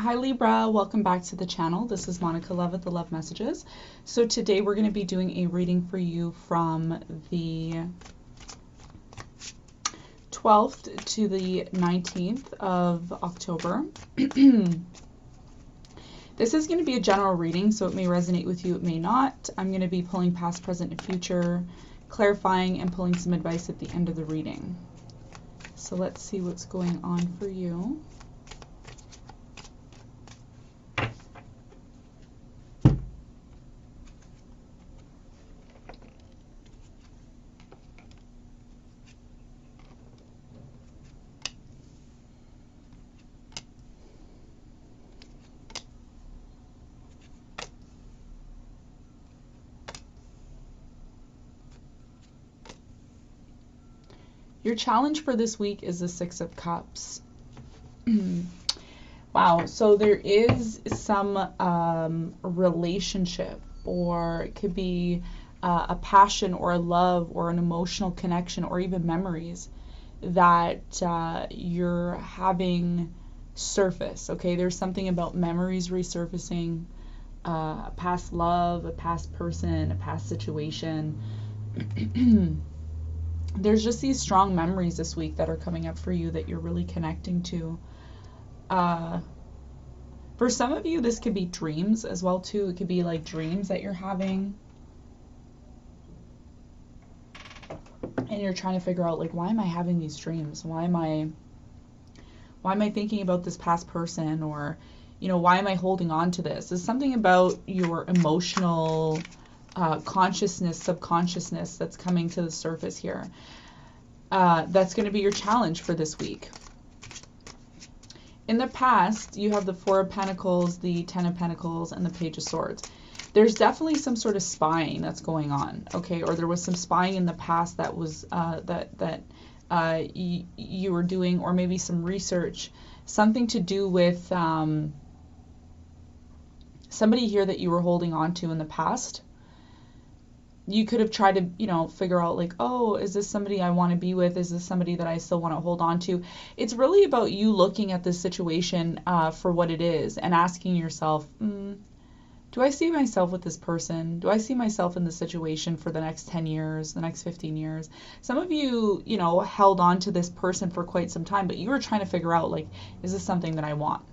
Hi Libra, welcome back to the channel. This is Monica Love at the Love Messages. So today we're going to be doing a reading for you from the 12th to the 19th of October. This is going to be a general reading, so it may resonate with you, it may not. I'm going to be pulling past, present, and future, clarifying, and pulling some advice at the end of the reading. So let's see what's going on for you. Your challenge for this week is the Six of Cups. Wow, so there is some relationship, or it could be a passion or a love or an emotional connection or even memories that you're having surface. Okay, there's something about memories resurfacing, a past love, a past person, a past situation. There's just these strong memories this week that are coming up for you that you're really connecting to. For some of you, this could be dreams as well too. It could be like dreams that you're having, and you're trying to figure out, like, why am I having these dreams? Why am I thinking about this past person? Or, why am I holding on to this? There's something about your emotional consciousness, subconsciousness that's coming to the surface here. That's going to be your challenge for this week. In the past, you have the Four of Pentacles, the Ten of Pentacles, and the Page of Swords. There's definitely some sort of spying that's going on, okay? Or there was some spying in the past that was you were doing, or maybe some research, something to do with somebody here that you were holding on to in the past. You could have tried to, figure out, like, oh, is this somebody I want to be with? Is this somebody that I still want to hold on to? It's really about you looking at this situation for what it is and asking yourself, do I see myself with this person? Do I see myself in this situation for the next 10 years, the next 15 years? Some of you, held on to this person for quite some time, but you were trying to figure out, like, is this something that I want?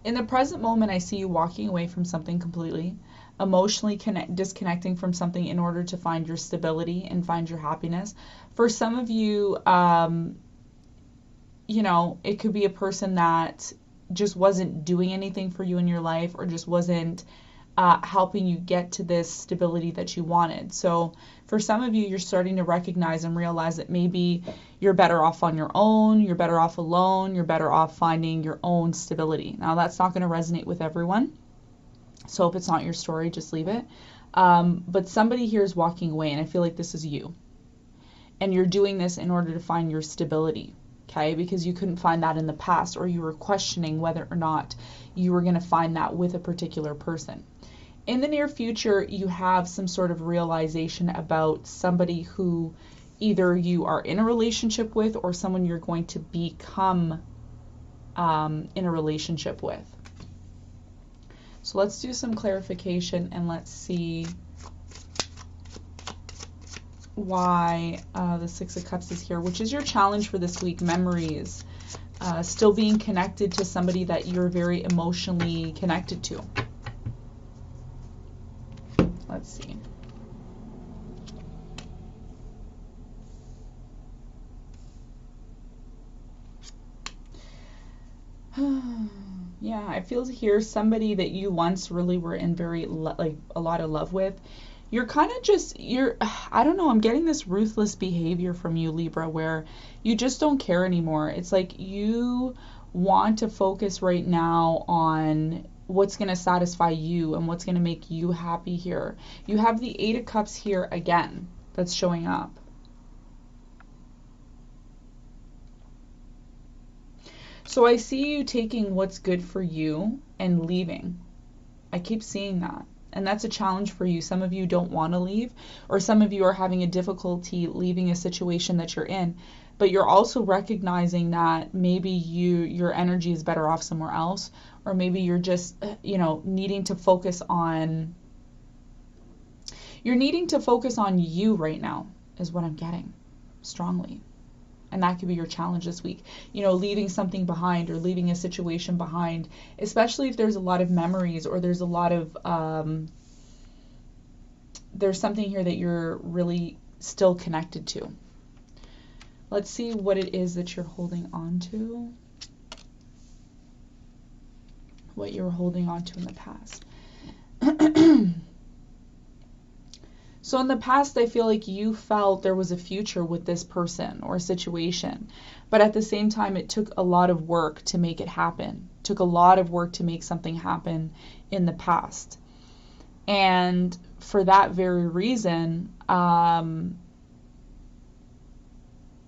In the present moment, I see you walking away from something completely, emotionally disconnecting from something in order to find your stability and find your happiness. For some of you, it could be a person that just wasn't doing anything for you in your life, or just wasn't helping you get to this stability that you wanted. So for some of you, you're starting to recognize and realize that maybe you're better off on your own, you're better off alone, you're better off finding your own stability. Now, that's not going to resonate with everyone. So if it's not your story, just leave it. But somebody here is walking away, and I feel like this is you. And you're doing this in order to find your stability, okay? Because you couldn't find that in the past, or you were questioning whether or not you were going to find that with a particular person. In the near future, you have some sort of realization about somebody who either you are in a relationship with, or someone you're going to become in a relationship with. So let's do some clarification, and let's see why the Six of Cups is here, which is your challenge for this week. Memories, still being connected to somebody that you're very emotionally connected to. Let's see. Yeah, I feel here somebody that you once really were in very like a lot of love with. You're kind of just, I don't know, I'm getting this ruthless behavior from you, Libra, where you just don't care anymore. It's like you want to focus right now on what's going to satisfy you and what's going to make you happy here. You have the Eight of Cups here again that's showing up. So I see you taking what's good for you and leaving. I keep seeing that. And that's a challenge for you. Some of you don't want to leave, or some of you are having a difficulty leaving a situation that you're in. but you're also recognizing that maybe your energy is better off somewhere else, or maybe you're just, needing to focus on you right now, is what I'm getting strongly. And that could be your challenge this week. Leaving something behind or leaving a situation behind, especially if there's a lot of memories or there's a lot of, there's something here that you're really still connected to. Let's see what it is that you're holding on to. What you were holding on to in the past. So in the past, I feel like you felt there was a future with this person or situation, but at the same time, it took a lot of work to make it happen. It took a lot of work to make something happen in the past. And for that very reason,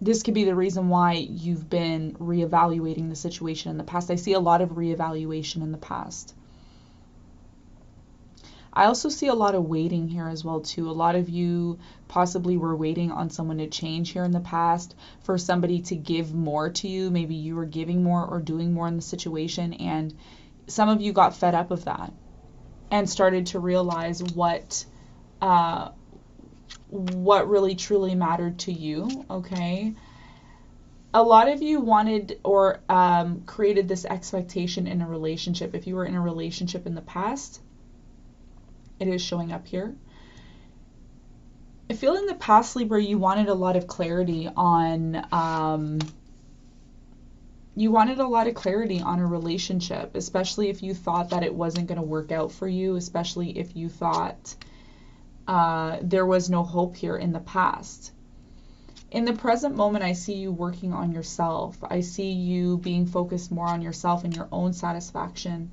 this could be the reason why you've been reevaluating the situation in the past. I see a lot of reevaluation in the past. I also see a lot of waiting here as well too. A lot of you possibly were waiting on someone to change here in the past, for somebody to give more to you. Maybe you were giving more or doing more in the situation, and some of you got fed up of that and started to realize what really truly mattered to you, okay? A lot of you wanted or created this expectation in a relationship. If you were in a relationship in the past, it is showing up here. I feel in the past, Libra, you wanted a lot of clarity on a relationship, especially if you thought that it wasn't going to work out for you, especially if you thought there was no hope here in the past. In the present moment, I see you working on yourself. I see you being focused more on yourself and your own satisfaction,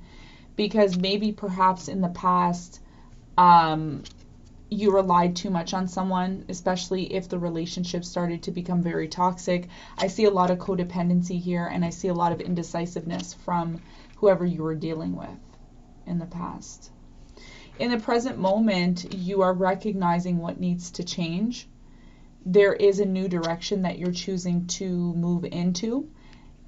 because maybe perhaps in the past, you relied too much on someone, especially if the relationship started to become very toxic. I see a lot of codependency here, and I see a lot of indecisiveness from whoever you were dealing with in the past. In the present moment, you are recognizing what needs to change. There is a new direction that you're choosing to move into.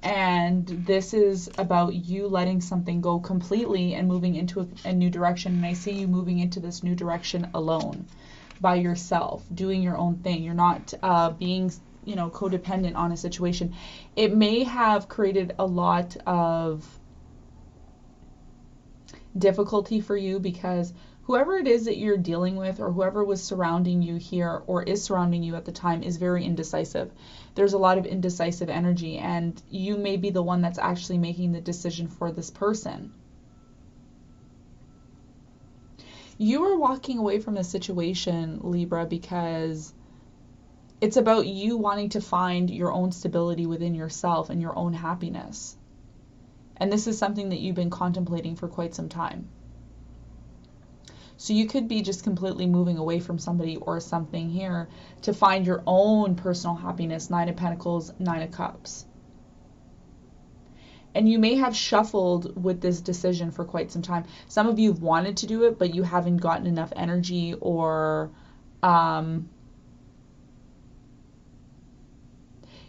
And this is about you letting something go completely and moving into a new direction. And I see you moving into this new direction alone, by yourself, doing your own thing. You're not being, codependent on a situation. It may have created a lot of difficulty for you, because whoever it is that you're dealing with, or whoever was surrounding you here or is surrounding you at the time, is very indecisive. There's a lot of indecisive energy, and you may be the one that's actually making the decision for this person. You are walking away from the situation, Libra, because it's about you wanting to find your own stability within yourself and your own happiness. And this is something that you've been contemplating for quite some time. So you could be just completely moving away from somebody or something here to find your own personal happiness. 9 of Pentacles, 9 of Cups. And you may have shuffled with this decision for quite some time. Some of you have wanted to do it, but you haven't gotten enough energy, or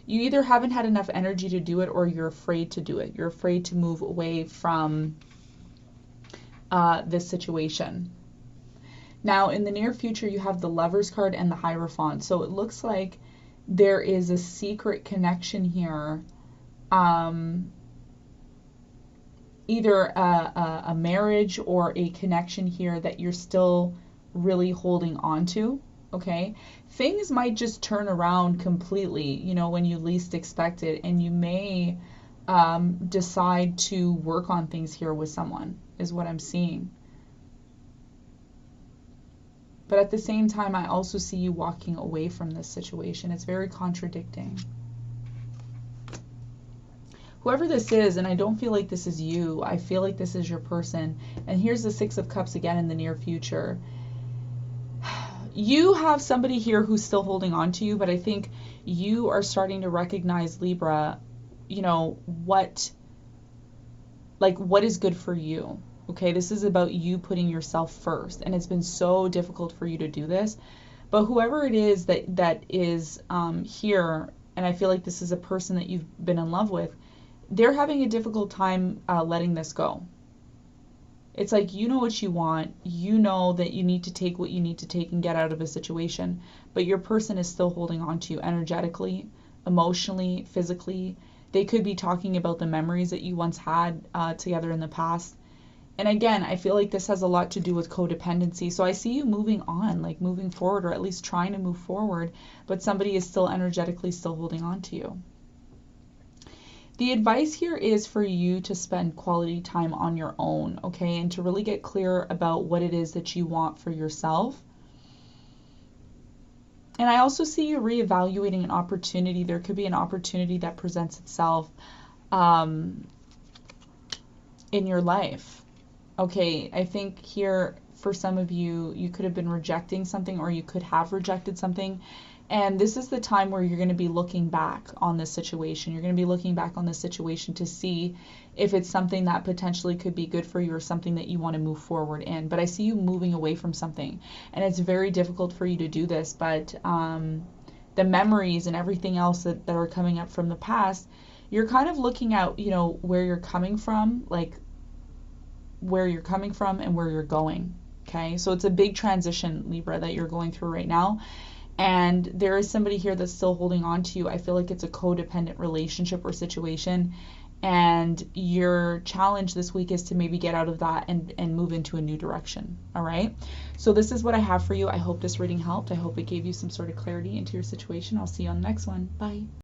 you either haven't had enough energy to do it, or you're afraid to do it. You're afraid to move away from this situation. Now, in the near future, you have the Lovers card and the Hierophant. So it looks like there is a secret connection here. Either a marriage or a connection here that you're still really holding on to, okay? Things might just turn around completely, when you least expect it. And you may decide to work on things here with someone, is what I'm seeing. But at the same time, I also see you walking away from this situation. It's very contradicting. Whoever this is, and I don't feel like this is you, I feel like this is your person. And here's the 6 of Cups again in the near future. You have somebody here who's still holding on to you, but I think you are starting to recognize, Libra, what is good for you. Okay, this is about you putting yourself first, and it's been so difficult for you to do this. But whoever it is that is here, and I feel like this is a person that you've been in love with, they're having a difficult time letting this go. It's like, you know what you want, you know that you need to take what you need to take and get out of a situation, but your person is still holding on to you energetically, emotionally, physically. They could be talking about the memories that you once had together in the past. And again, I feel like this has a lot to do with codependency. So I see you moving on, like moving forward, or at least trying to move forward, but somebody is still energetically still holding on to you. The advice here is for you to spend quality time on your own, okay, and to really get clear about what it is that you want for yourself. And I also see you reevaluating an opportunity. There could be an opportunity that presents itself in your life. Okay, I think here for some of you, you could have been rejecting something, or you could have rejected something. And this is the time where you're going to be looking back on this situation. You're going to be looking back on this situation to see if it's something that potentially could be good for you or something that you want to move forward in. But I see you moving away from something. And it's very difficult for you to do this. But the memories and everything else that are coming up from the past, you're kind of looking at, you know, where you're coming from, like where you're coming from and where you're going. Okay, so it's a big transition, Libra, that you're going through right now. And there is somebody here that's still holding on to you. I feel like it's a codependent relationship or situation. And your challenge this week is to maybe get out of that and move into a new direction. All right. So this is what I have for you. I hope this reading helped. I hope it gave you some sort of clarity into your situation. I'll see you on the next one. Bye.